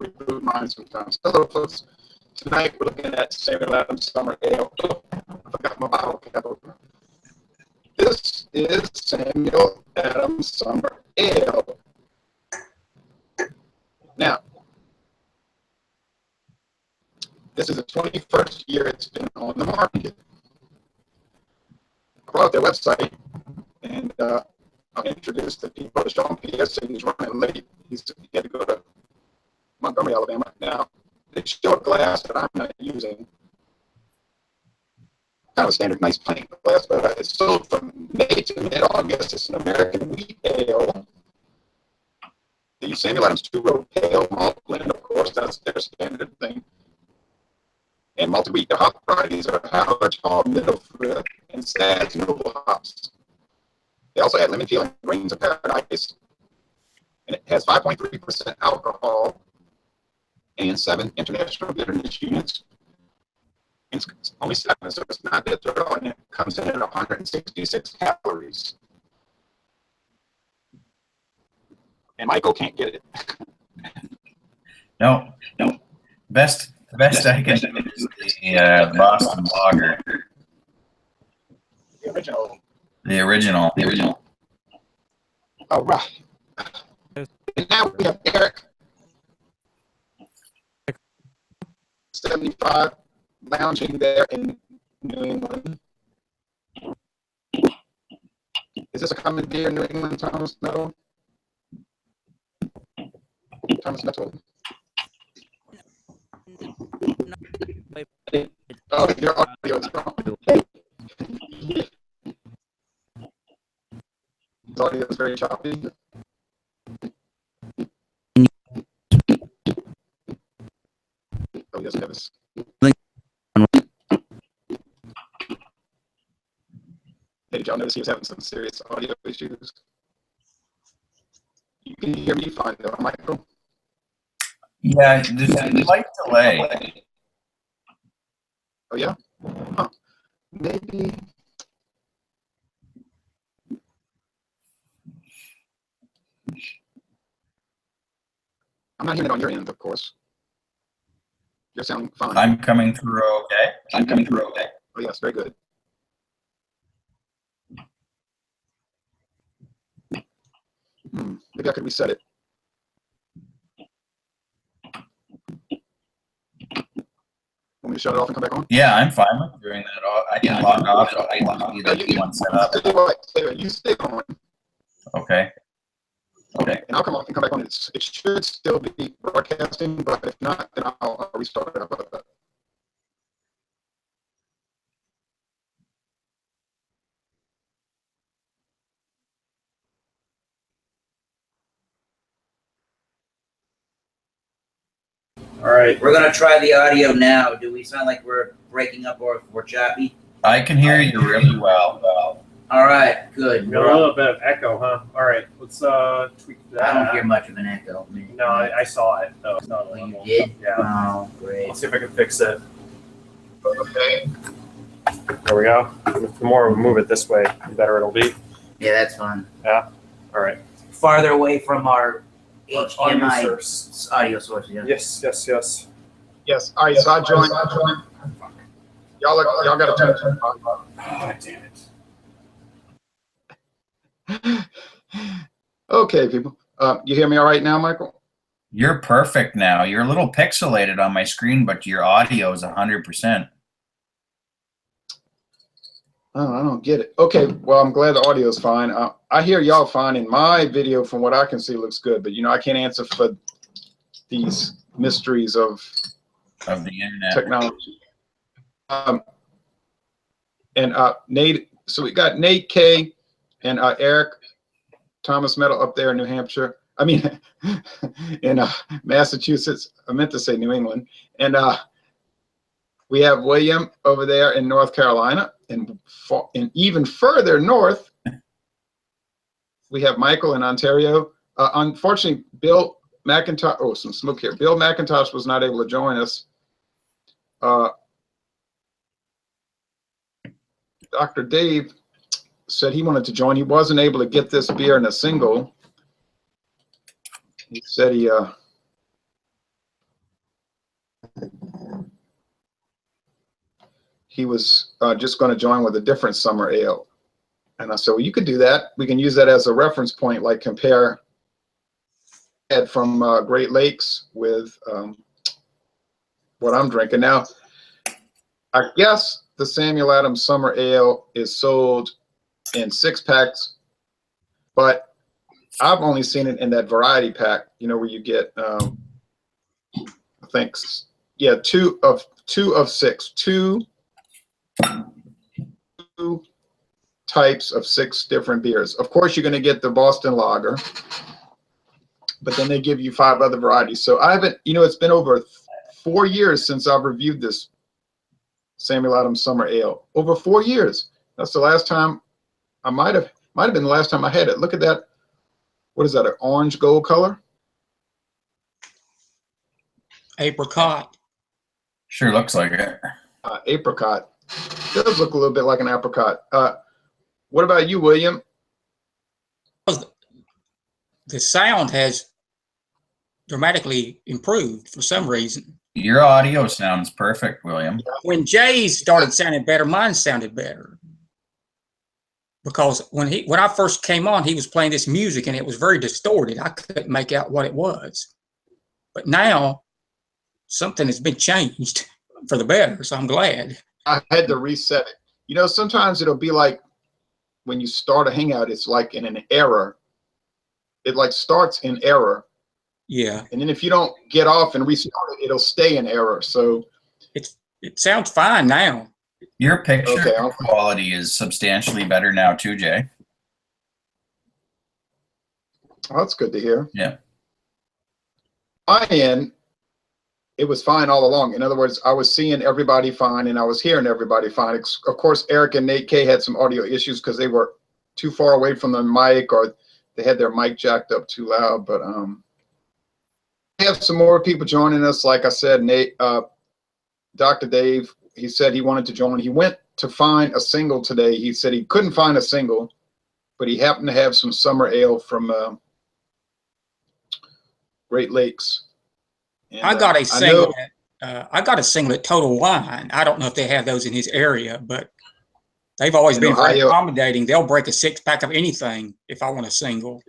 reboot mine sometimes. Hello, folks. Tonight we're looking at Samuel Adams Summer Ale. Oh, I forgot my bottle cap open. This is Samuel Adams Summer Ale. Now, this is the 21st year it's been on the market. I brought up their website and I'll introduce the people to Sean P.S. He's running late. He had to go to Montgomery, Alabama. Now, they show a glass that I'm not using. Kind of standard, nice plain glass, but it's sold from May to mid-August. It's an American wheat ale. The Samuel Adams two-row pale malt blend, of course, that's their standard thing. And multi-wheat. The hop varieties are Howard Hall, Middle Frith, and Sad's Noble hops. They also add lemon peel and grains of paradise. And it has 5.3% alcohol and 7 international bitterness units. And it's only 7, so it's not bitter at all. And it comes in at 166 calories. And Michael can't get it. No. The best I can do is the Boston Lager. The original. The original. All right. And now we have Eric. 75, lounging there in New England. Is this a common beer in New England, Thomas Metal? Thomas Metal. Oh, your audio is wrong. His audio is very choppy. Oh, yes, Kevin. Hey, did y'all notice he was having some serious audio issues? You can hear me fine, though, Michael. Yeah, there's a slight delay. Oh, yeah? Huh. Maybe. I'm not hearing it on your end, of course. You're sounding fine. I'm coming through okay. Oh, yes, very good. Maybe I could reset it. Want me to shut it off and come back on? Yeah, I'm fine with doing that. I can log off. So I can either one set up. You stay on. Okay. And I'll come off and come back on. It should still be broadcasting, but if not, then I'll restart it. All right, we're going to try the audio now. Do we sound like we're breaking up or if we're choppy? I can hear you really well. All right, good. A little bit of echo, huh? All right, let's tweak that. I don't hear much of an echo. No, I saw it, though. It's not you did? Yeah. Oh, great. Let's see if I can fix it. Okay. There we go. The more we move it this way, the better it'll be. Yeah, that's fine. Yeah? All right. Farther away from our Audio HDMI source. audio source, yeah. Yes. Yes. All right, so I joined. Y'all got to turn it on. Oh, damn it. Okay, people. You hear me all right now, Michael? You're perfect now. You're a little pixelated on my screen, but your audio is 100%. Oh, I don't get it. Okay, well, I'm glad the audio is fine. I hear y'all fine, and my video, from what I can see, looks good. But, I can't answer for these mysteries of the internet technology. Nate, so we got Nate K and Eric Thomas Metal up there in New Hampshire. I mean, in Massachusetts. I meant to say New England. And we have William over there in North Carolina. And even further north, we have Michael in Ontario. Unfortunately, Bill McIntosh, oh, some smoke here. Bill McIntosh was not able to join us. Dr. Dave said he wanted to join. He wasn't able to get this beer in a single. He said he he was just going to join with a different summer ale. And I said, well, you could do that. We can use that as a reference point, like compare it from Great Lakes with what I'm drinking. Now, I guess the Samuel Adams Summer Ale is sold in 6-packs, but I've only seen it in that variety pack, you know, where you get, I think, yeah, two of 6, two types of 6 different beers. Of course, you're going to get the Boston Lager, but then they give you 5 other varieties. So I haven't, you know, it's been over 4 years since I've reviewed this Samuel Adams Summer Ale. Over 4 years. That's the last time I might have been the last time I had it. Look at that. What is that? An orange gold color? Apricot. Sure looks like it. Apricot. It does look a little bit like an apricot. What about you, William? The sound has dramatically improved for some reason. Your audio sounds perfect, William. When Jay's started sounding better, mine sounded better. Because when I first came on, he was playing this music and it was very distorted. I couldn't make out what it was. But now something has been changed for the better, so I'm glad. I had to reset it. You know, sometimes it'll be like when you start a hangout, it's like in an error. It like starts in error. Yeah. And then if you don't get off and restart it, it'll stay in error. So it sounds fine now. Your picture Okay, quality is substantially better now too, Jay. well, that's good to hear. Yeah. My end, it was fine all along. In other words, I was seeing everybody fine and I was hearing everybody fine. Of course, Eric and Nate K had some audio issues because they were too far away from the mic or they had their mic jacked up too loud. But we have some more people joining us. Like I said, Nate, Dr. Dave, he said he wanted to join. He went to find a single today. He said he couldn't find a single, but he happened to have some summer ale from Great Lakes. And, I got a single. I got a single at Total Wine. I don't know if they have those in his area, but they've always been very accommodating. They'll break a 6-pack of anything if I want a single.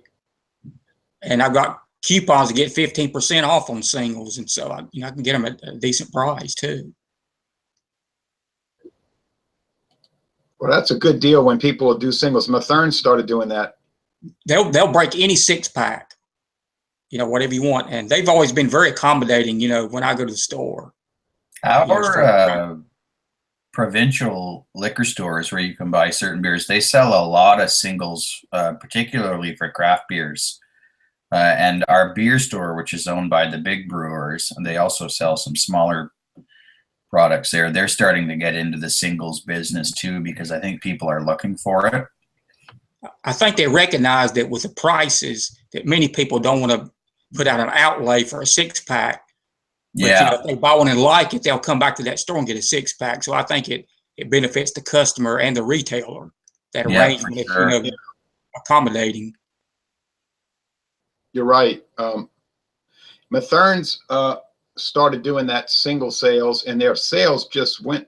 And I've got coupons to get 15% off on singles, and so I can get them at a decent price too. Well, that's a good deal when people do singles. Mathern started doing that. They'll break any 6-pack, you know, whatever you want, and they've always been very accommodating. You know, when I go to the store. Our provincial liquor stores where you can buy certain beers, they sell a lot of singles, particularly for craft beers. And our beer store, which is owned by the big brewers, and they also sell some smaller products there. They're starting to get into the singles business too, because I think people are looking for it. I think they recognize that with the prices that many people don't want to put out an outlay for a 6-pack. But, yeah. You know, if they buy one and like it, they'll come back to that store and get a 6-pack. So I think it benefits the customer and the retailer, that arrangement, sure. You know, accommodating. You're right. Mathern's started doing that single sales, and their sales just went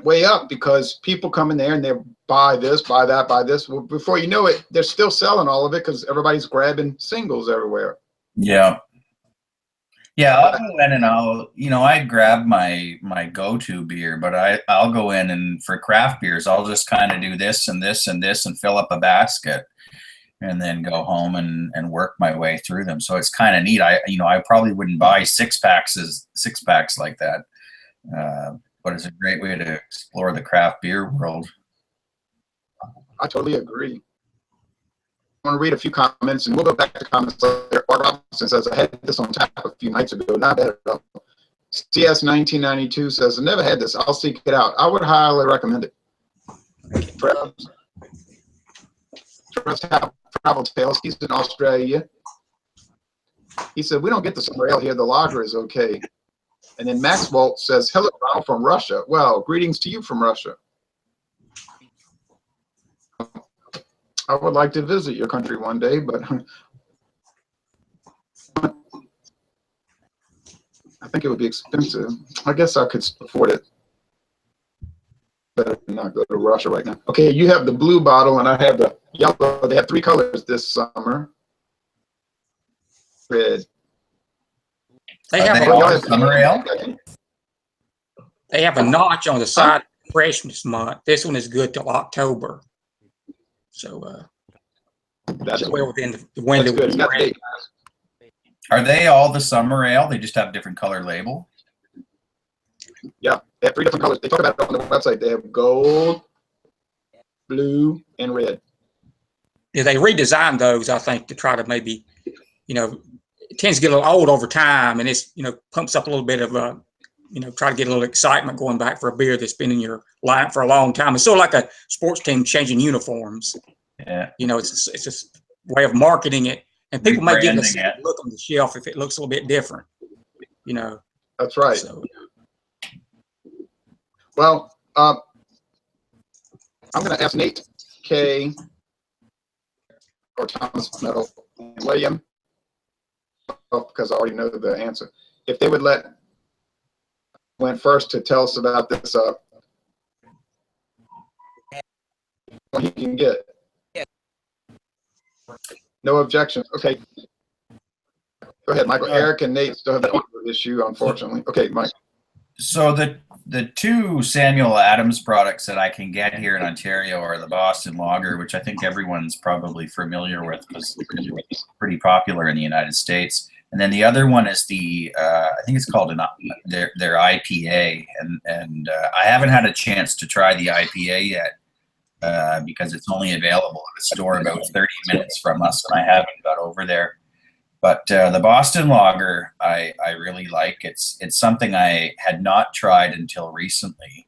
way up because people come in there and they buy this, buy that, buy this. Well, before you know it, they're still selling all of it because everybody's grabbing singles everywhere. Yeah. Yeah, I'll go in and I grab my go-to beer, but I'll go in and for craft beers, I'll just kind of do this and this and this and fill up a basket and then go home and work my way through them. So it's kind of neat. I probably wouldn't buy 6-packs like that. But it's a great way to explore the craft beer world. I totally agree. I want to read a few comments, and we'll go back to comments later. Art Robinson says, I had this on tap a few nights ago. Not bad at all. CS 1992 says, I never had this. I'll seek it out. I would highly recommend it. Travel Tales. He's in Australia. He said, we don't get the summer ale here. The lager is okay. And then Max Walt says, hello, Ronald from Russia. Well, greetings to you from Russia. I would like to visit your country one day, but I think it would be expensive. I guess I could afford it. Better not go to Russia right now. Okay, you have the blue bottle and I have the yellow. They have 3 colors this summer. Red. They have they a, all summer ale? they have a notch on the side of freshness month. This one is good till October. So That's well within the window. good. It's got the date. Are they all the summer ale? They just have different color label? Yeah, they have 3 different colors. They talk about it on the website. They have gold, blue, and red. Yeah, they redesigned those, I think, to try to maybe, it tends to get a little old over time, and it's, pumps up a little bit of try to get a little excitement going back for a beer that's been in your lineup for a long time. It's sort of like a sports team changing uniforms. Yeah. It's just a way of marketing it, and people may give it a Rebranding second look on the shelf if it looks a little bit different. That's right. So, Well, I'm going to ask Nate, Kay, or Thomas, no, and William, because I already know the answer, if they would let Glenn first to tell us about this what he can get. No objections. Okay. Go ahead, Michael. Eric and Nate still have that issue, unfortunately. Okay, Mike. So the 2 Samuel Adams products that I can get here in Ontario are the Boston Lager, which I think everyone's probably familiar with because it's pretty popular in the United States. And then the other one is the I think it's called their IPA, and I haven't had a chance to try the IPA yet because it's only available at a store about 30 minutes from us, and I haven't got over there. But the Boston Lager, I really like. It's something I had not tried until recently.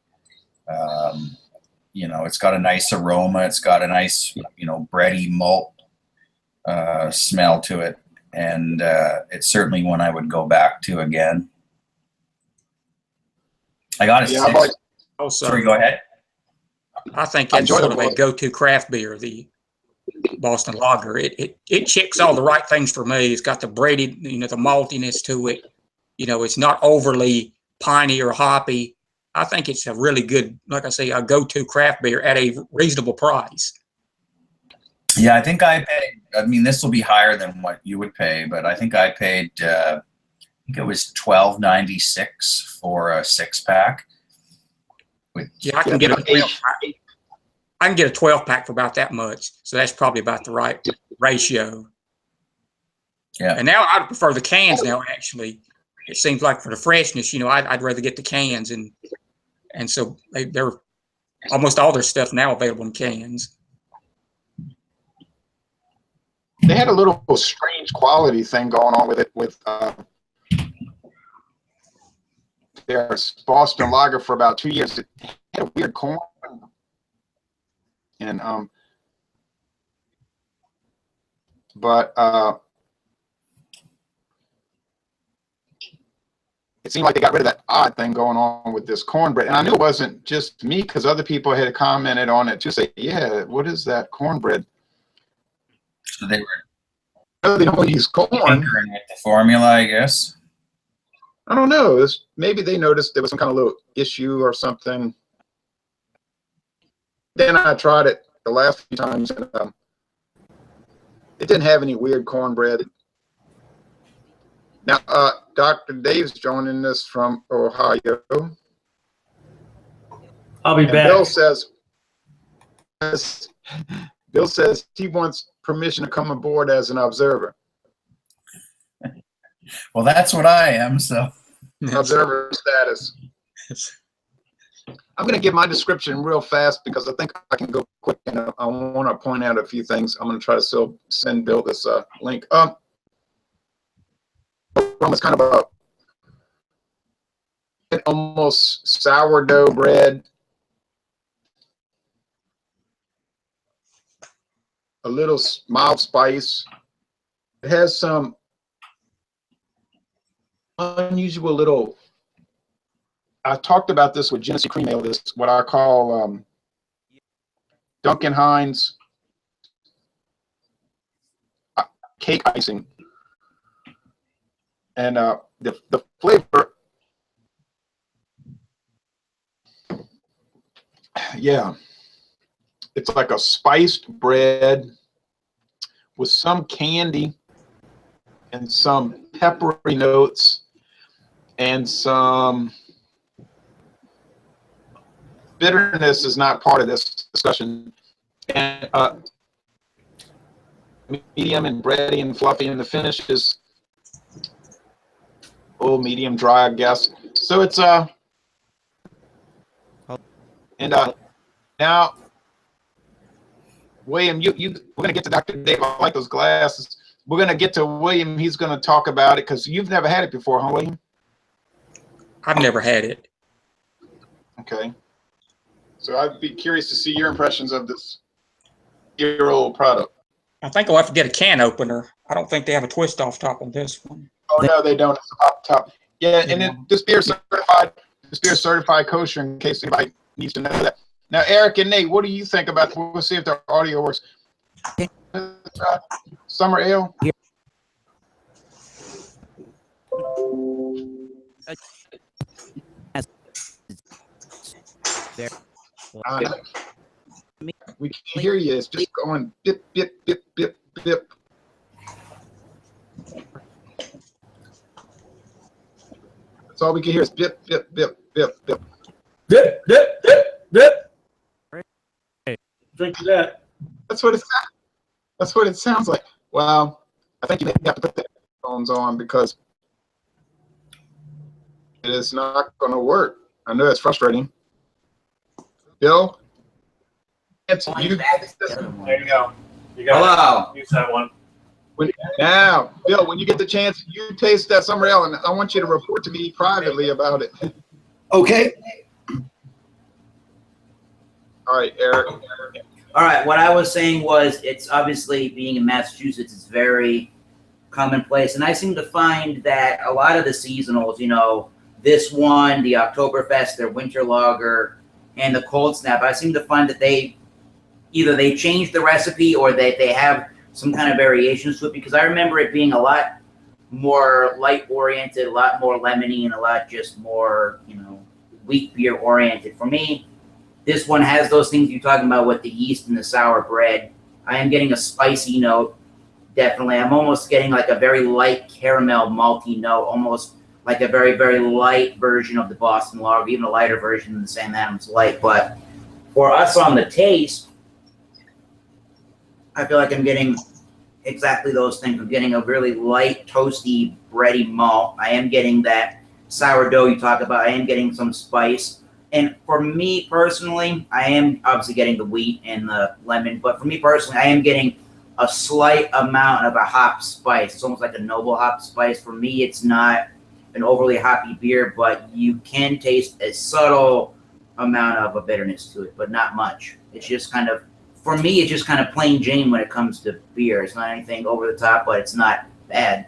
It's got a nice aroma. It's got a nice, bready malt smell to it. And it's certainly one I would go back to again. I got it. Yeah, also, sorry, go ahead. I think it's sort of a go-to craft beer, the Boston Lager. It checks all the right things for me. It's got the bready, the maltiness to it. It's not overly piney or hoppy. I think it's a really good, like I say, a go-to craft beer at a reasonable price. Yeah, I think I paid, this will be higher than what you would pay, but I think I paid, I think it was $12.96 for a 6-pack. Yeah, I can get a 12-pack. I can get a 12-pack for about that much. So that's probably about the right ratio. Yeah. And now I'd prefer the cans now, actually. It seems like for the freshness, I'd rather get the cans. And so they're almost all their stuff now available in cans. They had a little strange quality thing going on with it with their Boston Lager for about 2 years. It had a weird corn. And it seemed like they got rid of that odd thing going on with this cornbread. And I knew it wasn't just me because other people had commented on it too, say, yeah, what is that cornbread? So they were they don't use corn. tinkering with the formula, I guess. I don't know. Maybe they noticed there was some kind of little issue or something. Then I tried it the last few times, and it didn't have any weird cornbread. Now, Dr. Dave's joining us from Ohio. I'll be back. Bill says he wants permission to come aboard as an observer. Well, that's what I am, so. Observer status. I'm going to give my description real fast because I think I can go quick, and I want to point out a few things. I'm going to try to still send Bill this link. It's kind of almost sourdough bread, a little mild spice. It has some unusual little. I talked about this with Genesee Cream Ale. This what I call Duncan Hines cake icing, and the flavor yeah, it's like a spiced bread with some candy and some peppery notes and some bitterness is not part of this discussion. And medium and bready and fluffy, and the finish is medium dry, I guess. So it's now William, we're gonna get to Dr. Dave. I like those glasses. We're gonna get to William. He's gonna talk about it because you've never had it before, huh, William? I've never had it. Okay. So I'd be curious to see your impressions of this year-old product. I think I'll have to get a can opener. I don't think they have a twist off top on this one. Oh no, they don't. It's up top. Yeah, and then this beer is certified. This beer is certified kosher. In case anybody needs to know that. Now, Eric and Nate, what do you think about? We'll see if their audio works. Summer ale. We can't hear you. It's just going bip, bip, bip, bip, bip. That's all we can hear is bip, bip, bip, bip, bip. Dip, dip, dip, dip. Drink that. That's what it sounds. That's what it sounds like. Well, I think you have to put the headphones on because it is not going to work. I know it's frustrating. Bill, it's you. There you go. You got Hello. Use that one. Now, Bill, when you get the chance, you taste that summer ale, and I want you to report to me privately about it. Okay. All right, Eric. All right. What I was saying was, it's obviously being in Massachusetts, it's very commonplace, and I seem to find that a lot of the seasonals, you know, this one, the Oktoberfest, their winter lager, and the cold snap, I seem to find that they change the recipe or that they have some kind of variations to it, because I remember it being a lot more light oriented, a lot more lemony, and a lot just more, you know, wheat beer oriented. For me, this one has those things you're talking about with the yeast and the sour bread. I am getting a spicy note, definitely. I'm almost getting like a very light caramel malty note, almost like a very, very light version of the Boston Lager, even a lighter version than the Sam Adams Light. But for us on the taste, I feel like I'm getting exactly those things. I'm getting a really light, toasty, bready malt. I am getting that sourdough you talk about. I am getting some spice. And for me personally, I am obviously getting the wheat and the lemon. But for me personally, I am getting a slight amount of a hop spice. It's almost like a noble hop spice. For me, it's not an overly hoppy beer, but you can taste a subtle amount of a bitterness to it, but not much. It's just kind of, for me, it's just kind of plain Jane when it comes to beer. It's not anything over the top, but it's not bad.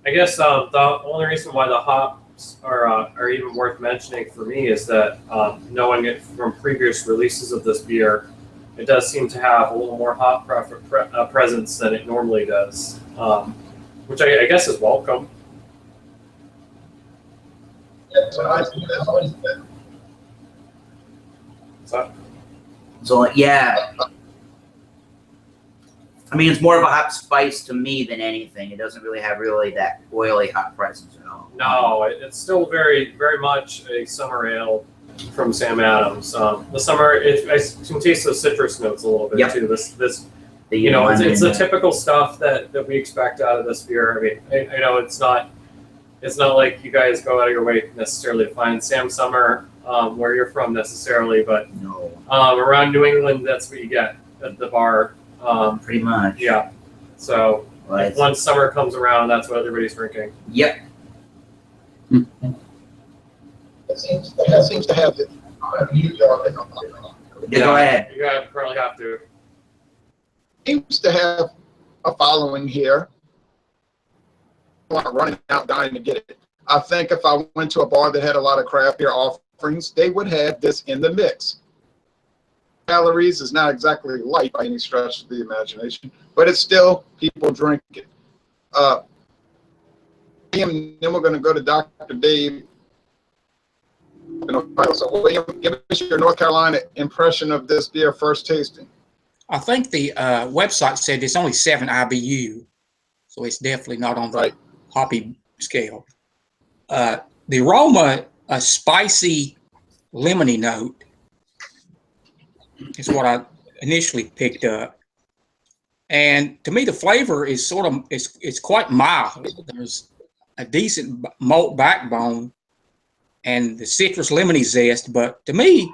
I guess the only reason why the hops are even worth mentioning for me is that knowing it from previous releases of this beer, it does seem to have a little more hop presence than it normally does, which I guess is welcome. So yeah, I mean, it's more of a hop spice to me than anything. It doesn't really have that oily hop presence at all. No, it's still very, very much a summer ale from Sam Adams. The summer, I can taste those citrus notes a little bit too. It's the typical stuff that we expect out of this beer. I mean, I know it's not like you guys go out of your way necessarily to find Sam Summer where you're from necessarily, but around New England, that's what you get at the bar. Pretty much. Yeah. So once summer comes around, that's what everybody's drinking. Yep. It seems to have it. Go ahead. You probably have to. Seems to have a following here. I'm running out dying to get it. I think if I went to a bar that had a lot of craft beer offerings, they would have this in the mix. Calories is not exactly light by any stretch of the imagination, but it's still, people drink it. And then we're going to go to Dr. Dave. So William, give us your North Carolina impression of this beer first tasting. I think the website said it's only 7 IBU, so it's definitely not on the hoppy scale. The aroma, a spicy, lemony note, is what I initially picked up. And to me, the flavor is sort of, it's quite mild. There's a decent malt backbone and the citrus lemony zest. But to me,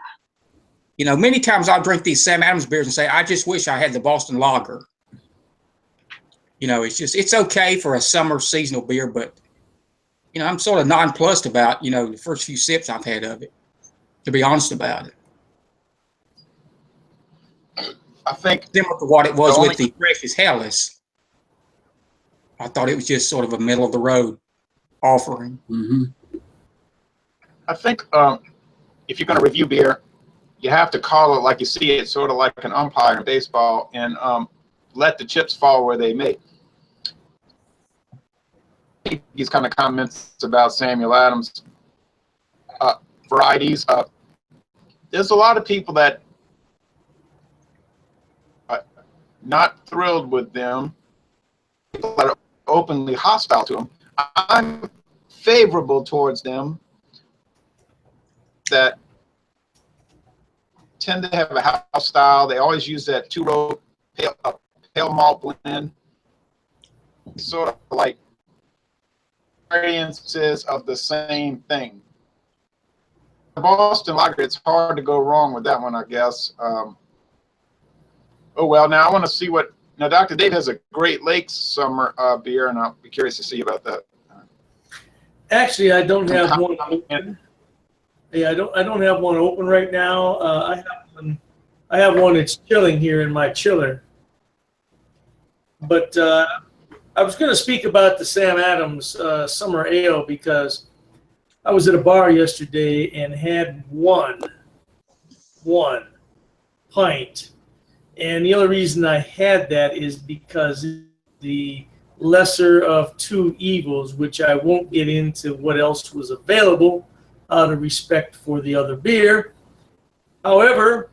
you know, many times I'll drink these Sam Adams beers and say, I just wish I had the Boston Lager. You know, it's okay for a summer seasonal beer, but, you know, I'm sort of nonplussed about, you know, the first few sips I've had of it, to be honest about it. I think similar to what it was with the Precious Hellas. I thought it was just sort of a middle of the road offering. Mm-hmm. I think if you're going to review beer, you have to call it like you see it, sort of like an umpire in baseball, and let the chips fall where they may. These kind of comments about Samuel Adams varieties. There's a lot of people that are not thrilled with them, people that are openly hostile to them. I'm favorable towards them that tend to have a house style. They always use that two-row pale malt blend, sort of like variances of the same thing. The Boston Lager, it's hard to go wrong with that one, I guess. Oh, well, now I want to see what, now Dr. Dave has a Great Lakes summer beer, and I'll be curious to see about that. Actually, I don't have one open. Yeah, I don't have one open right now. I have one that's chilling here in my chiller. But I was going to speak about the Sam Adams Summer Ale because I was at a bar yesterday and had one pint. And the only reason I had that is because the lesser of two evils, which I won't get into what else was available out of respect for the other beer. However,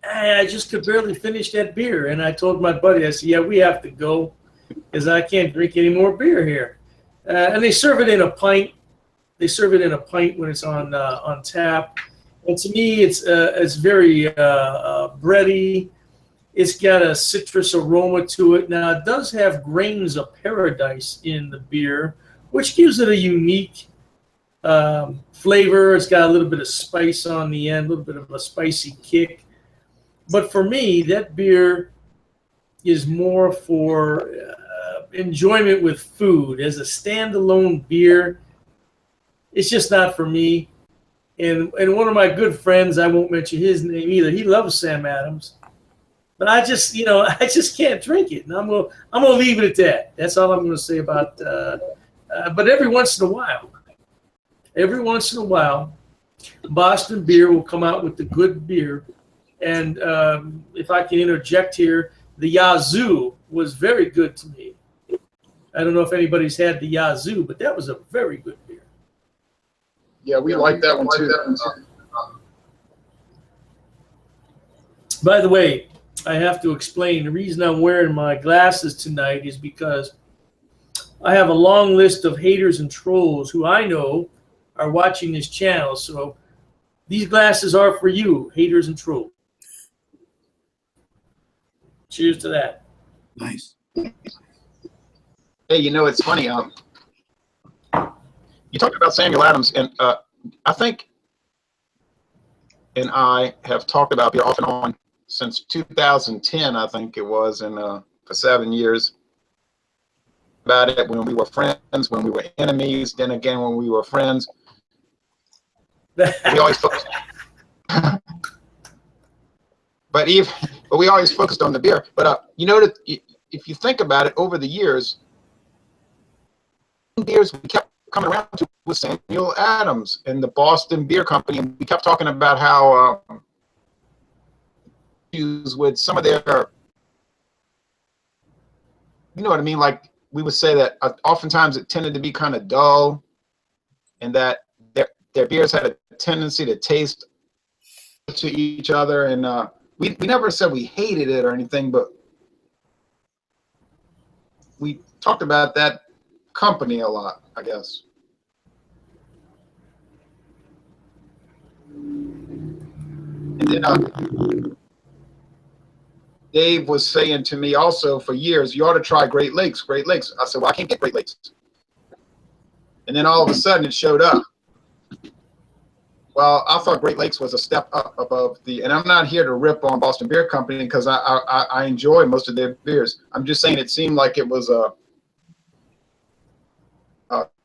I just could barely finish that beer. And I told my buddy, I said, yeah, we have to go because I can't drink any more beer here. And they serve it in a pint. They serve it in a pint when it's on tap. And to me, it's very bready. It's got a citrus aroma to it. Now, it does have grains of paradise in the beer, which gives it a unique flavor. It's got a little bit of spice on the end, a little bit of a spicy kick. But for me, that beer is more for enjoyment with food. As a standalone beer, it's just not for me. And one of my good friends, I won't mention his name either, he loves Sam Adams. But I just can't drink it. And I'm gonna leave it at that. That's all I'm gonna say about but every once in a while, Boston Beer will come out with the good beer. And if I can interject here, the Yazoo was very good to me. I don't know if anybody's had the Yazoo, but that was a very good beer. Yeah, we like that one too. By the way, I have to explain the reason I'm wearing my glasses tonight is because I have a long list of haters and trolls who I know are watching this channel. So these glasses are for you, haters and trolls. Cheers to that. Nice. Hey, you know, it's funny. You talked about Samuel Adams, and I think, and I have talked about beer off and on since 2010, I think it was, and for 7 years. About it when we were friends, when we were enemies, then again when we were friends. We always focused. But we always focused on the beer. But you know that if you think about it, over the years, beers we kept coming around to was Samuel Adams and the Boston Beer Company, and we kept talking about how with some of their, you know what I mean, like we would say that oftentimes it tended to be kind of dull, and that their beers had a tendency to taste to each other, and we never said we hated it or anything, but we talked about that company a lot, I guess. And then Dave was saying to me also for years, you ought to try Great Lakes, Great Lakes. I said, well, I can't get Great Lakes. And then all of a sudden it showed up. Well, I thought Great Lakes was a step up above and I'm not here to rip on Boston Beer Company because I enjoy most of their beers. I'm just saying it seemed like it was a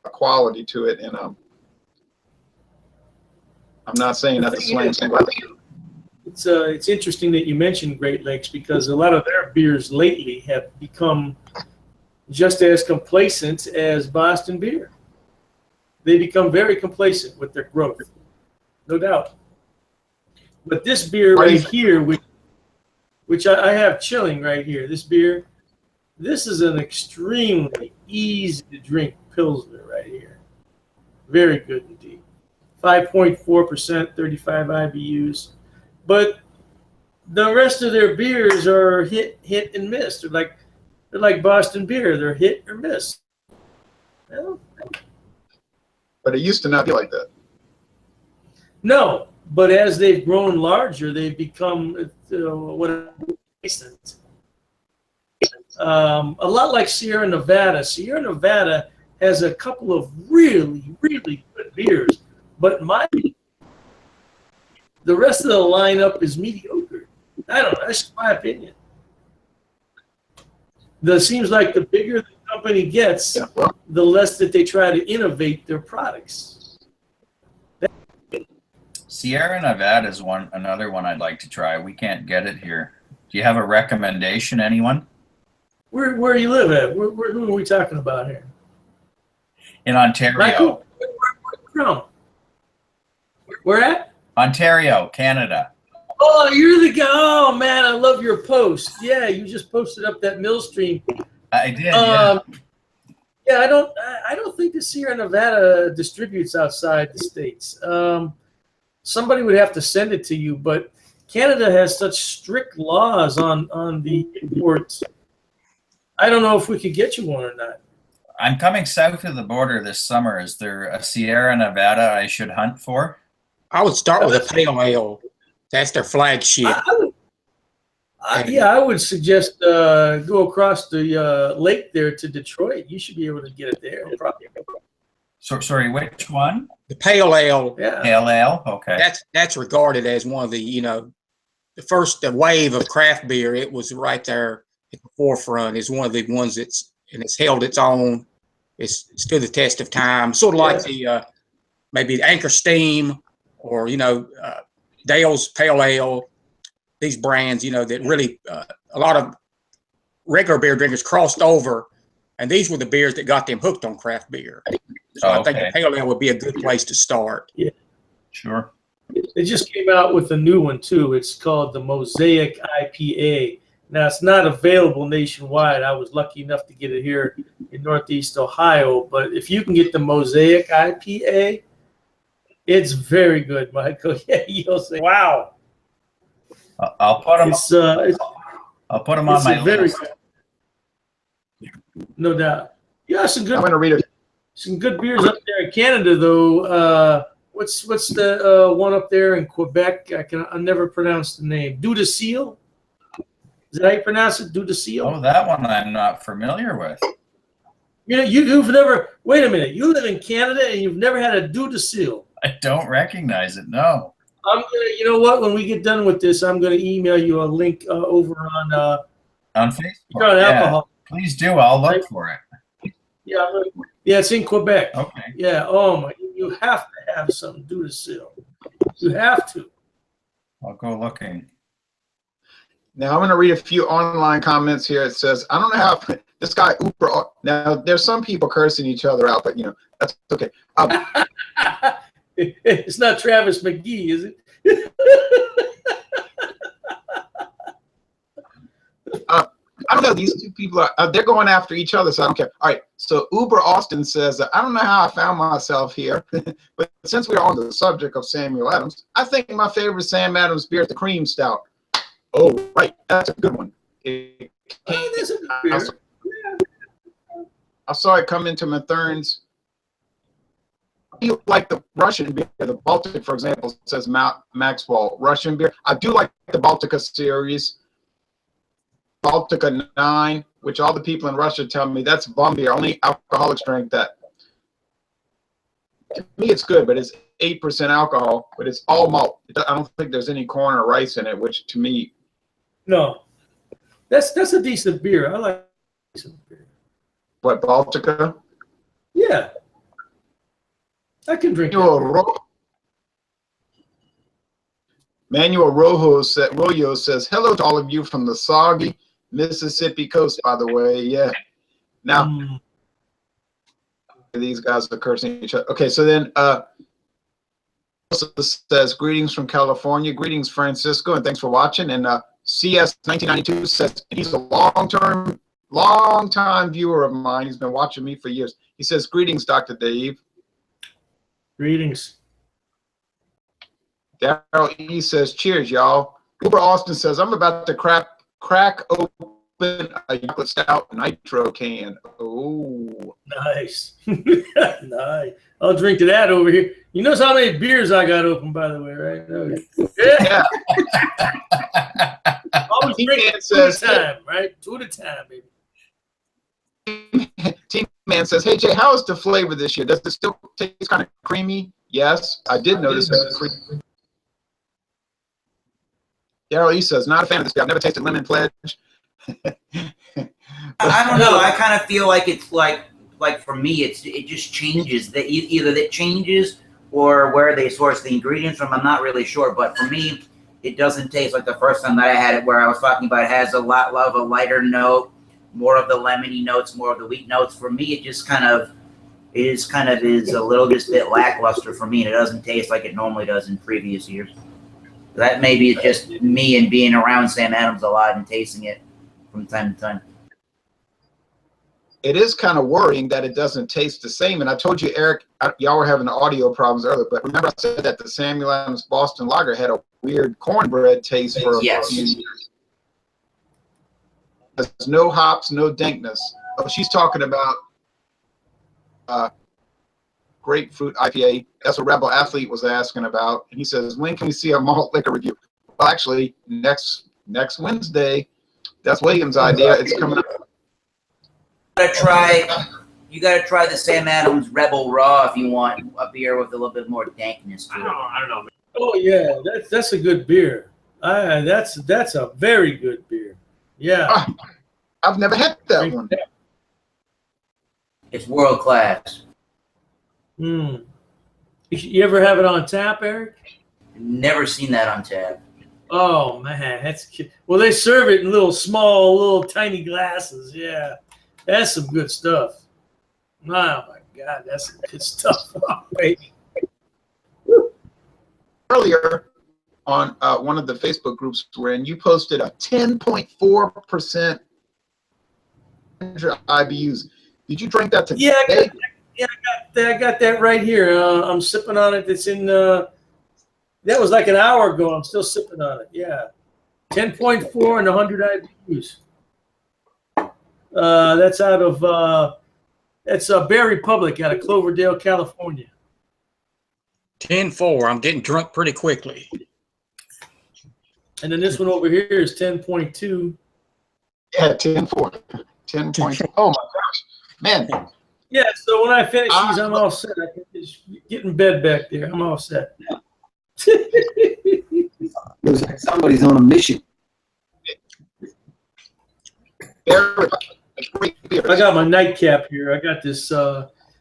quality to it, and I'm not saying that's a slam thing. It's interesting that you mentioned Great Lakes because a lot of their beers lately have become just as complacent as Boston Beer. They become very complacent with their growth, no doubt. But this beer right here, which I have chilling right here, this beer, this is an extremely easy to drink Pilsner right here. Very good indeed. 5.4%, 35 IBUs. But the rest of their beers are hit and miss. They're like Boston Beer. They're hit or miss. Well, but it used to not be like that. No, but as they've grown larger, they've become decent. A lot like Sierra Nevada. Sierra Nevada has a couple of really, really good beers, but the rest of the lineup is mediocre. I don't know. That's just my opinion. It seems like the bigger the company gets, the less that they try to innovate their products. Sierra Nevada is another one I'd like to try. We can't get it here. Do you have a recommendation, anyone? Where you live at? Who are we talking about here? In Ontario. Michael, where at? Ontario, Canada. Oh, you're the guy. Oh, man, I love your post. Yeah, you just posted up that mill stream. I did, yeah. Yeah, I don't think the Sierra Nevada distributes outside the States. Somebody would have to send it to you, but Canada has such strict laws on the imports. I don't know if we could get you one or not. I'm coming south of the border this summer. Is there a Sierra Nevada I should hunt for? I would start with a pale ale. That's their flagship. I would suggest go across the lake there to Detroit. You should be able to get it there. Probably. So, sorry, which one? The pale ale. Yeah. Pale ale. Okay. That's regarded as one of the the first wave of craft beer. It was right there at the forefront. It's one of the ones it's held its own. It's stood the test of time. Sort of like the maybe the Anchor Steam or Dale's Pale Ale. These brands, that really a lot of regular beer drinkers crossed over, and these were the beers that got them hooked on craft beer. So I think the Pale Ale would be a good place to start. Yeah, sure. They just came out with a new one too. It's called the Mosaic IPA. Now it's not available nationwide. I was lucky enough to get it here in Northeast Ohio. But if you can get the Mosaic IPA, it's very good, Michael. Yeah, you'll say, "Wow." I'll put them. I'll put them on my list. No doubt. Yeah, some good. I'm going to read it. Some good beers up there in Canada, though. What's the one up there in Quebec? I never pronounce the name. Dieu de Seal. Is that how you pronounce it? Dieu de Seal. Oh, that one I'm not familiar with. You've never. Wait a minute. You live in Canada and you've never had a Dieu de Seal. I don't recognize it. No. I'm gonna. You know what? When we get done with this, I'm gonna email you a link over on Facebook. On alcohol. Please do. I'll look for it. Yeah, it's in Quebec. Okay. Yeah. Oh my! You have to have some Dieu de Seal. You have to. I'll go looking. Now I'm going to read a few online comments here. It says, I don't know how this guy Uber. Now there's some people cursing each other out, but that's okay. It's not Travis McGee, is it? I don't know. These two people they're going after each other, so I don't care. All right. So Uber Austin says, I don't know how I found myself here, but since we're on the subject of Samuel Adams, I think my favorite Sam Adams beer is the cream stout. Oh, right. That's a good one. That's a good beer. I saw it come into Mathern's. Like the Russian beer, the Baltic, for example, says Maxwell Russian beer. I do like the Baltica series, Baltica 9, which all the people in Russia tell me that's bum beer. Only alcoholics drink that. To me, it's good, but it's 8% alcohol, but it's all malt. I don't think there's any corn or rice in it, which to me. No, that's a decent beer. I like decent beer. What, Baltica? Yeah. I can drink Manuel Rojo says, hello to all of you from the soggy Mississippi coast, by the way. Yeah. Now, these guys are cursing each other. Okay, so then also says, greetings from California. Greetings, Francisco, and thanks for watching. And CS1992 says, he's a long-time viewer of mine. He's been watching me for years. He says, greetings, Dr. Dave. Greetings. Daryl E says, cheers, y'all. Uber Austin says, I'm about to crack open a chocolate stout nitro can. Oh. Nice. Nice. I'll drink to that over here. You notice how many beers I got open, by the way, right? Okay. Yeah. Always drink it two at a time, right? Two at a time, baby. Team Man says, hey, Jay, how is the flavor this year? Does it still taste kind of creamy? Yes, I did notice it's creamy. Daryl E says, not a fan of this beer. I've never tasted Lemon Pledge. I don't know. I kind of feel like it's like for me, it just changes. Either it changes or where they source the ingredients from. I'm not really sure, but for me, it doesn't taste like the first time that I had it, where I was talking about it has a lot of a lighter note, more of the lemony notes, more of the wheat notes. For me, it just kind of is a little bit lackluster for me, and it doesn't taste like it normally does in previous years. That maybe it's just me and being around Sam Adams a lot and tasting it from time to time. It is kind of worrying that it doesn't taste the same. And I told you, Eric, y'all were having audio problems earlier, but remember I said that the Samuel Adams Boston Lager had a weird cornbread taste for a few years. There's no hops, no dankness. Oh, she's talking about grapefruit IPA. That's what Rebel Athlete was asking about. And he says, when can we see a malt liquor review? Well, actually, next Wednesday. That's William's idea. It's coming up. You gotta try the Sam Adams Rebel Raw if you want a beer with a little bit more dankness to it. I don't know. Oh yeah, that's a good beer. That's a very good beer. Yeah. I've never had that one. It's world class. You ever have it on tap, Eric? Never seen that on tap. Oh man, that's cute. Well, they serve it in little tiny glasses. Yeah, that's some good stuff. Oh my God, that's some good stuff. Oh, baby. Earlier on one of the Facebook groups we're in, you posted a 10.4% IBUs. Did you drink that today? Yeah, I got that right here. I'm sipping on it. It's in. That was like an hour ago. I'm still sipping on it. Yeah, 10.4 and 100 IBUs. That's out of that's Bear Republic out of Cloverdale, California. 10.4. I'm getting drunk pretty quickly. And then this one over here is 10.2. Yeah, 10.4. 10.4. Oh my gosh, man. Yeah, so when I finish these, I'm all set. I can just get in bed back there. I'm all set. Looks like somebody's on a mission. I got my nightcap here. I got this.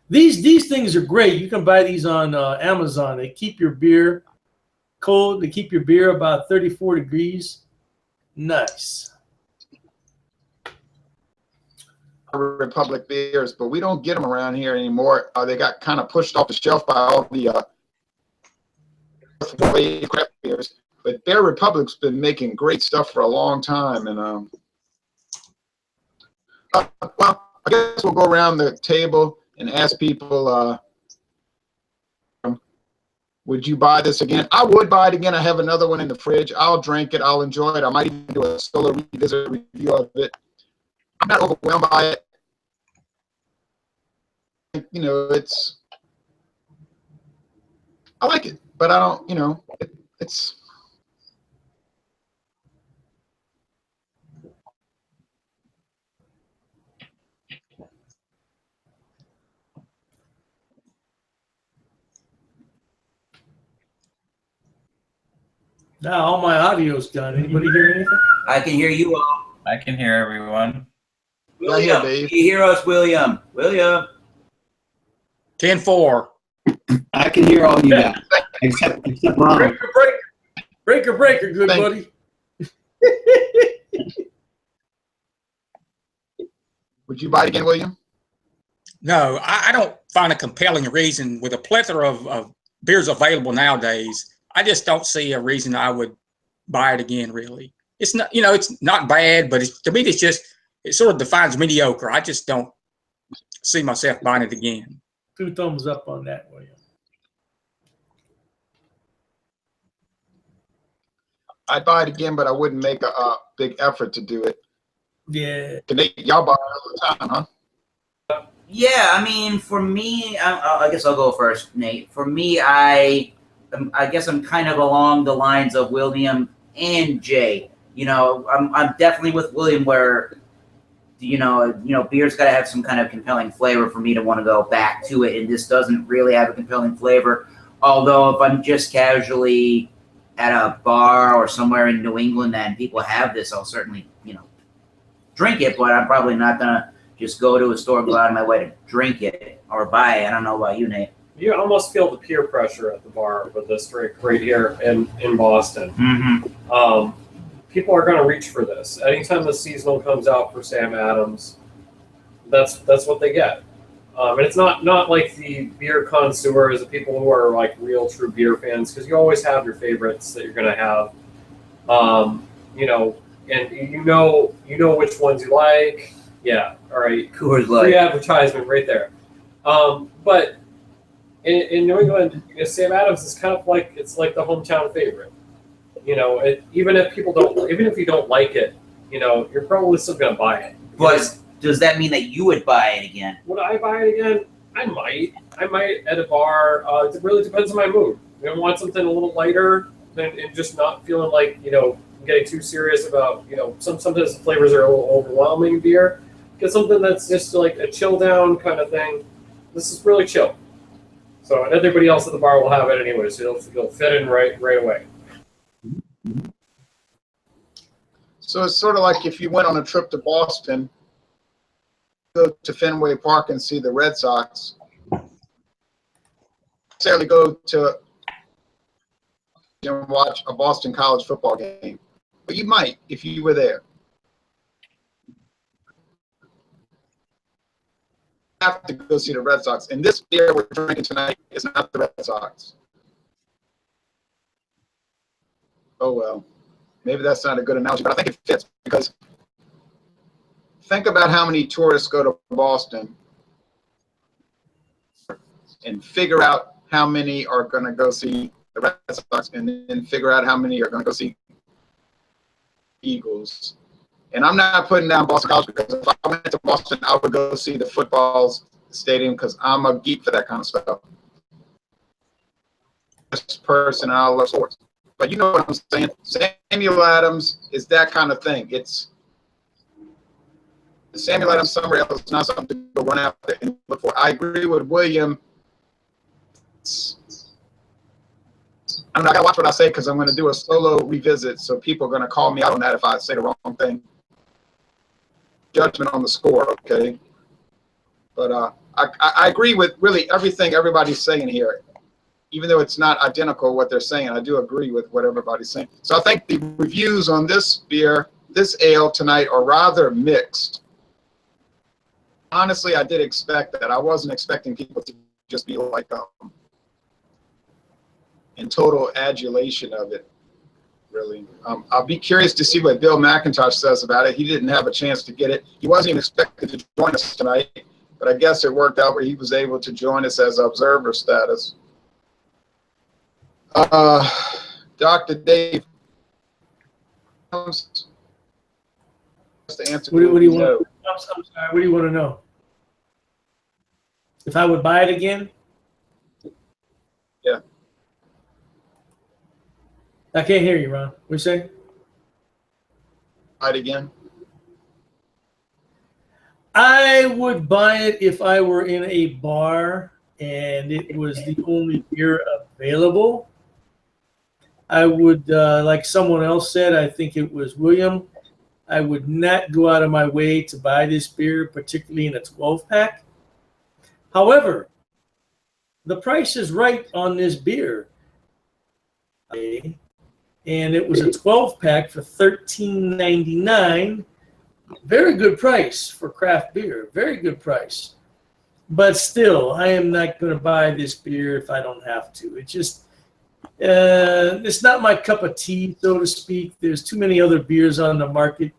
These things are great. You can buy these on Amazon. They keep your beer cold. They keep your beer about 34 degrees. Nice. Republic beers, but we don't get them around here anymore. They got kind of pushed off the shelf by all the craft beers. But Bear Republic's been making great stuff for a long time, and Well, I guess we'll go around the table and ask people, would you buy this again? I would buy it again. I have another one in the fridge. I'll drink it. I'll enjoy it. I might even do a solo revisit review of it. I'm not overwhelmed by it. You know, I like it, but I don't, you know, it's. Now all my audio's gone. Anybody hear anything? I can hear you all. I can hear everyone. William, Dave. can you hear us, William? William. 10-4. I can hear all you guys, except Ronald. Breaker, good Thank buddy. Would you buy it again, William? No, I don't find a compelling reason with a plethora of beers available nowadays. I just don't see a reason I would buy it again, really. It's not, you know, it's not bad, but to me, it sort of defines mediocre. I just don't see myself buying it again. 2 thumbs up on that, William. I'd buy it again, but I wouldn't make a big effort to do it. Yeah. Y'all buy it all the time, huh? Yeah, I mean, for me, I guess I'll go first, Nate. For me, I guess I'm kind of along the lines of William and Jay. You know, I'm definitely with William where, you know, beer's got to have some kind of compelling flavor for me to want to go back to it, and this doesn't really have a compelling flavor. Although if I'm just casually at a bar or somewhere in New England and people have this, I'll certainly, you know, drink it, but I'm probably not going to just go to a store and go out of my way to drink it or buy it. I don't know about you, Nate. You almost feel the peer pressure at the bar with this drink right here in Boston. Mm-hmm. People are going to reach for this. Anytime the seasonal comes out for Sam Adams, that's what they get. And it's not like the beer connoisseurs, the people who are like real true beer fans, because you always have your favorites that you're going to have. You know, and you know which ones you like. Yeah, all right. Coors Light. Free advertisement right there. But in New England, Sam Adams is kind of like, it's like the hometown favorite. You know, even if you don't like it, you know, you're probably still going to buy it. But does that mean that you would buy it again? Would I buy it again? I might at a bar. It really depends on my mood. I want something a little lighter and just not feeling like, you know, getting too serious about, you know, sometimes the flavors are a little overwhelming in beer. Get something that's just like a chill down kind of thing. This is really chill. So, and everybody else at the bar will have it anyway, so you'll fit in right away. So it's sort of like if you went on a trip to Boston, go to Fenway Park and see the Red Sox. Necessarily go to and watch a Boston College football game, but you might if you were there. You have to go see the Red Sox, and this beer we're drinking tonight is not the Red Sox. Oh well. Maybe that's not a good analogy, but I think it fits because think about how many tourists go to Boston and figure out how many are going to go see the Red Sox and then figure out how many are going to go see Eagles. And I'm not putting down Boston College because if I went to Boston, I would go see the football stadium because I'm a geek for that kind of stuff. This person, I love sports. But you know what I'm saying? Samuel Adams is that kind of thing. It's Samuel Adams Summer Ale is not something to go run out there and look for. I agree with William. I gotta watch what I say because I'm going to do a solo revisit, so people are going to call me out on that if I say the wrong thing. Judgment on the score, okay? But I agree with really everything everybody's saying here. Even though it's not identical what they're saying, I do agree with what everybody's saying. So I think the reviews on this beer, this ale tonight are rather mixed. Honestly, I did expect that. I wasn't expecting people to just be like in total adulation of it. really. I'll be curious to see what Bill McIntosh says about it. He didn't have a chance to get it. He wasn't even expected to join us tonight, but I guess it worked out where he was able to join us as observer status. Dr. Dave, to answer what do you want? I'm sorry. What do you want to know? If I would buy it again? Yeah. I can't hear you, Ron. What you say? Buy it again. I would buy it if I were in a bar and it was the only beer available. I would, like someone else said, I think it was William, I would not go out of my way to buy this beer, particularly in a 12-pack. However, the price is right on this beer. And it was a 12-pack for $13.99. Very good price for craft beer. Very good price. But still, I am not going to buy this beer if I don't have to. It just, it's not my cup of tea, so to speak. There's too many other beers on the market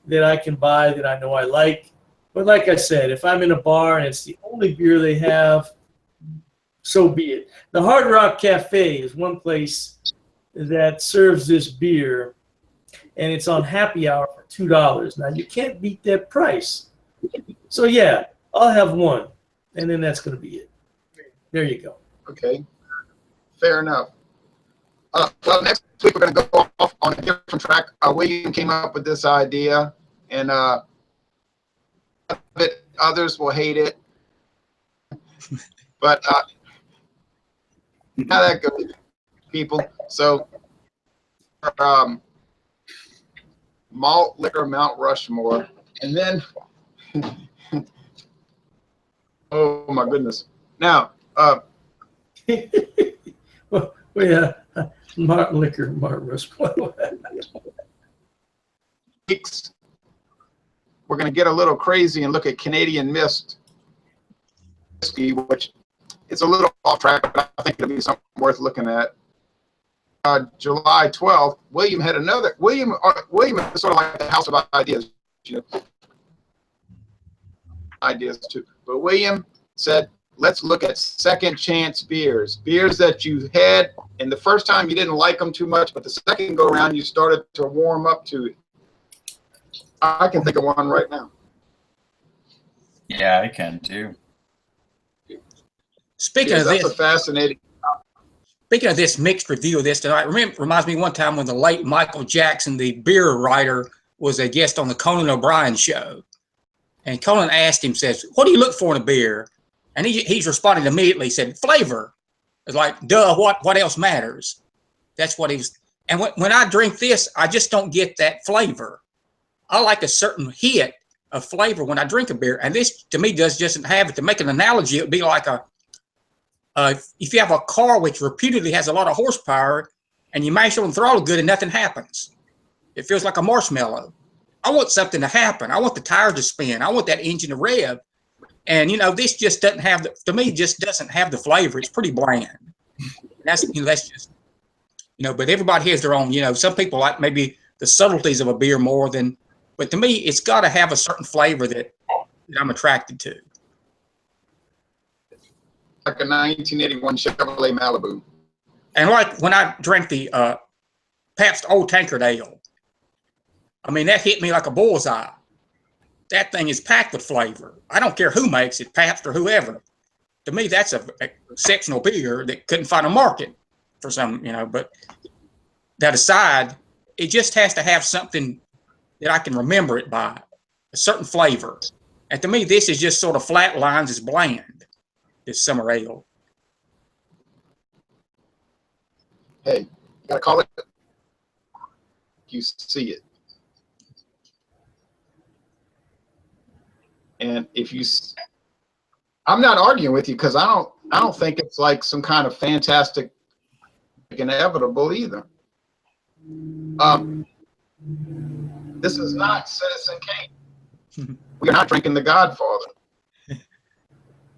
that I can buy that I know I like. But like I said, if I'm in a bar and it's the only beer they have, so be it. The Hard Rock Cafe is one place that serves this beer, and it's on happy hour for $2. Now, you can't beat that price. So, yeah, I'll have one, and then that's going to be it. There you go. Okay, fair enough. Well, next week we're going to go off on a different track. William came up with this idea, and others will hate it. But how that goes, people. So, malt liquor Mount Rushmore, and then oh my goodness. Now, well, yeah, malt liquor Mount Rushmore. We're going to get a little crazy and look at Canadian Mist whiskey, which it's a little off track, but I think it'll be something worth looking at. July 12th, William had another. William is sort of like the house of ideas, you know, ideas too. But William said, let's look at second chance beers, beers that you had, and the first time you didn't like them too much, but the second go around you started to warm up to it. I can think of one right now. Yeah, I can too. Speaking of that's this, a fascinating. Speaking of this mixed review of this tonight, reminds me one time when the late Michael Jackson, the beer writer, was a guest on the Conan O'Brien show. And Conan asked him, says, what do you look for in a beer? And he's responding immediately, said, flavor. It's like, duh, what else matters? That's what he was. And when I drink this, I just don't get that flavor. I like a certain hit of flavor when I drink a beer. And this, to me, doesn't have it. To make an analogy, it would be like if you have a car which reputedly has a lot of horsepower and you mash on the throttle good and nothing happens. It feels like a marshmallow. I want something to happen. I want the tires to spin. I want that engine to rev. And, you know, this just doesn't have to me, just doesn't have the flavor. It's pretty bland. That's just, but everybody has their own, some people like maybe the subtleties of a beer more than, but to me, it's got to have a certain flavor that I'm attracted to. Like a 1981 Chevrolet Malibu. And like when I drank the Pabst Old Tankard Ale, I mean, that hit me like a bullseye. That thing is packed with flavor. I don't care who makes it, Pabst or whoever. To me, that's an exceptional beer that couldn't find a market for some, but that aside, it just has to have something that I can remember it by, a certain flavor. And to me, this is just sort of flat lines, it's bland, this summer ale. Hey, you gotta call it. You see it. And if you, I'm not arguing with you because I don't think it's like some kind of fantastic inevitable either. This is not Citizen Kane. We're not drinking The Godfather.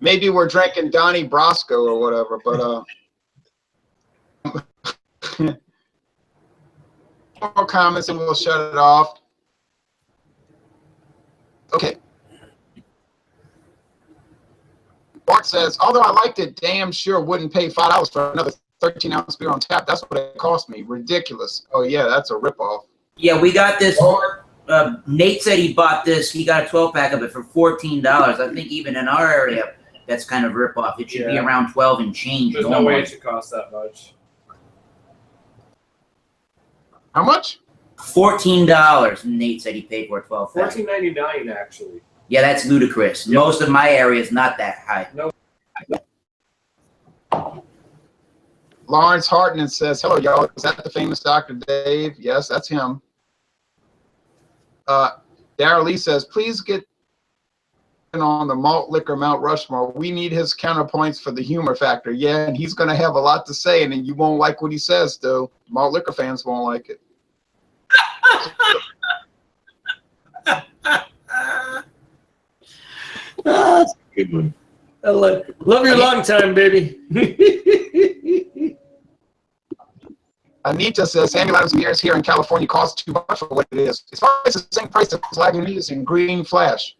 Maybe we're drinking Donnie Brasco or whatever, but More comments and we'll shut it off. Okay. Bart says, although I liked it, damn sure wouldn't pay $5 for another 13-ounce beer on tap. That's what it cost me. Ridiculous. Oh, yeah, that's a ripoff. Yeah, we got this. Nate said he bought this. He got a 12-pack of it for $14. I think even in our area, that's kind of a ripoff. It should be around 12 and change. There's no way it should cost that much. How much? $14. Nate said he paid for a 12-pack. $14.99 actually. Yeah, that's ludicrous. Yep. Most of my area is not that high. No. Lawrence Hartman says, hello, y'all. Is that the famous Dr. Dave? Yes, that's him. Darrell Lee says, please get on the malt liquor Mount Rushmore. We need his counterpoints for the humor factor. Yeah, and he's going to have a lot to say, and then you won't like what he says, though. Malt liquor fans won't like it. That's a good one. I love your long time, baby. Anita says, Samuel Adams beers here in California cost too much for what it is. It's always the same price as Lagunitas and Green Flash.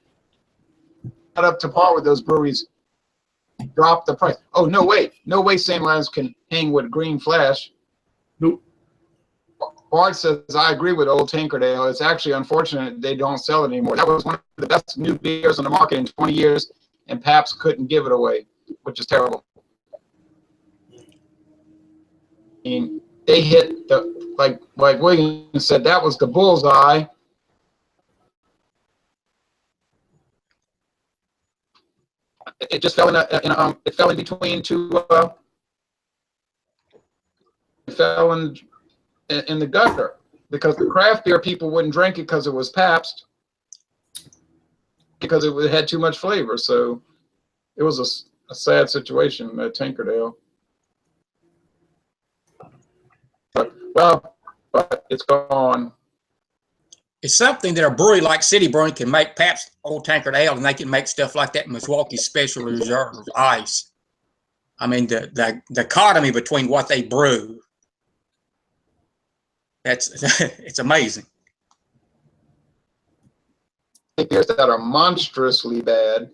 Not up to par with those breweries. Drop the price. Oh, no way. No way Samuel Adams can hang with Green Flash. Nope. Bart says, I agree with Old Tankerdale. It's actually unfortunate they don't sell it anymore. That was one of the best new beers on the market in 20 years, and Pabst couldn't give it away, which is terrible. I mean, they hit the, like Williams said, that was the bullseye. It just fell it fell in between two. It fell in the gutter because the craft beer people wouldn't drink it because it was Pabst, because it had too much flavor. So it was a sad situation at Tankerdale. But it's gone. It's something that a brewery like City Brewing can make. Pabst Old Tankard Ale, and they can make stuff like that. Milwaukee Special Reserve Ice. I mean, the dichotomy between what they brew. It's amazing. Beers that are monstrously bad.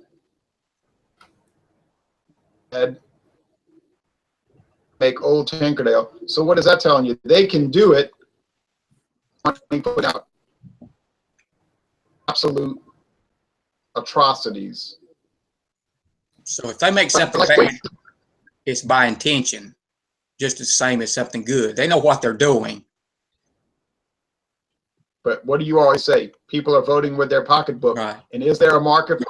Make Old Tankerdale. So what is that telling you? They can do it. Put out absolute atrocities. So if they make something bad, it's by intention, just the same as something good. They know what they're doing. But what do you always say? People are voting with their pocketbook. Right. And is there a market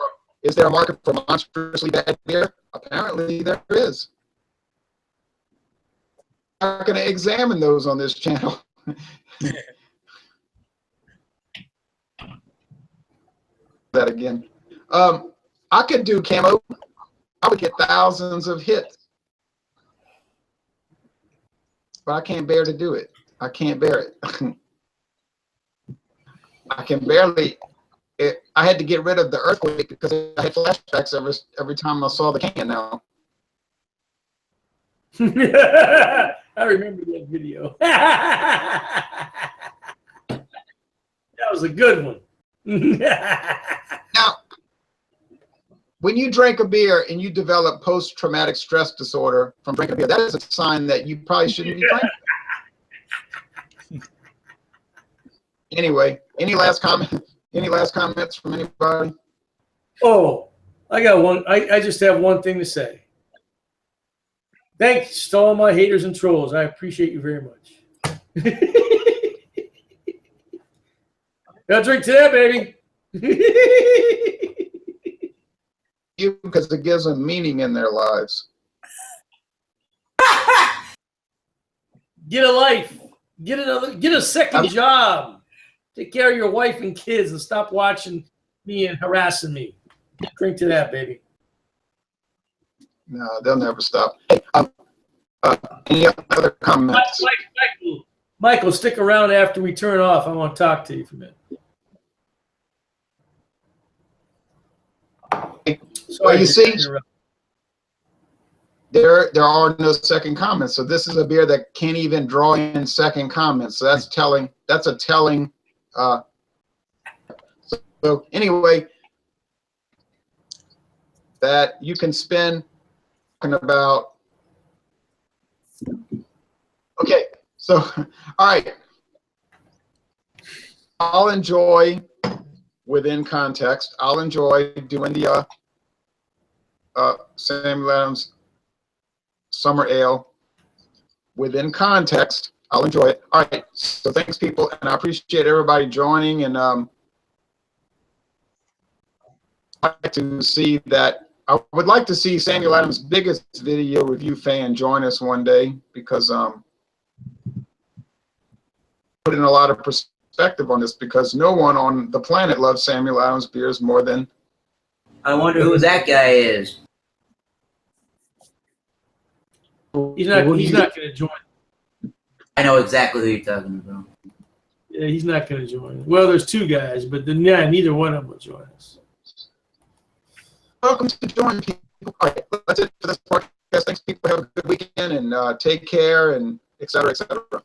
for monstrously bad beer? Apparently there is. I'm not going to examine those on this channel. That again. I could do camo. I would get thousands of hits. But I can't bear to do it. I can't bear it. I can barely. I had to get rid of the earthquake because I had flashbacks every time I saw the can now. I remember that video. That was a good one. Now, when you drink a beer and you develop post-traumatic stress disorder from drinking a beer, that is a sign that you probably shouldn't be drinking. Anyway, any last comments? Any last comments from anybody? Oh, I got one. I just have one thing to say. Thanks to all my haters and trolls. I appreciate you very much. Gotta drink to that, baby. You, because it gives them meaning in their lives. Get a life. Get a second job. Take care of your wife and kids and stop watching me and harassing me. Drink to that, baby. No, they'll never stop. Hey, any other comments? Michael, stick around after we turn off. I want to talk to you for a minute. Well, you see, there are no second comments. So this is a beer that can't even draw in second comments. So that's telling. That's a telling. So anyway, that you can spend talking about. Okay, so all right, I'll enjoy within context. I'll enjoy doing the Samuel Adams Summer Ale within context. I'll enjoy it. All right, so thanks, people, and I appreciate everybody joining. And I'd like to see that. I would like to see Samuel Adams' biggest video review fan join us one day, because put in a lot of perspective on this, because no one on the planet loves Samuel Adams beers more than. I wonder who that guy is. He's not going to join. I know exactly who you're talking about. Yeah, he's not going to join. Well, there's two guys, but then neither one of them will join us. Welcome to join, people. All right, that's it for this podcast. Thanks, people. Have a good weekend, and take care, and et cetera, et cetera.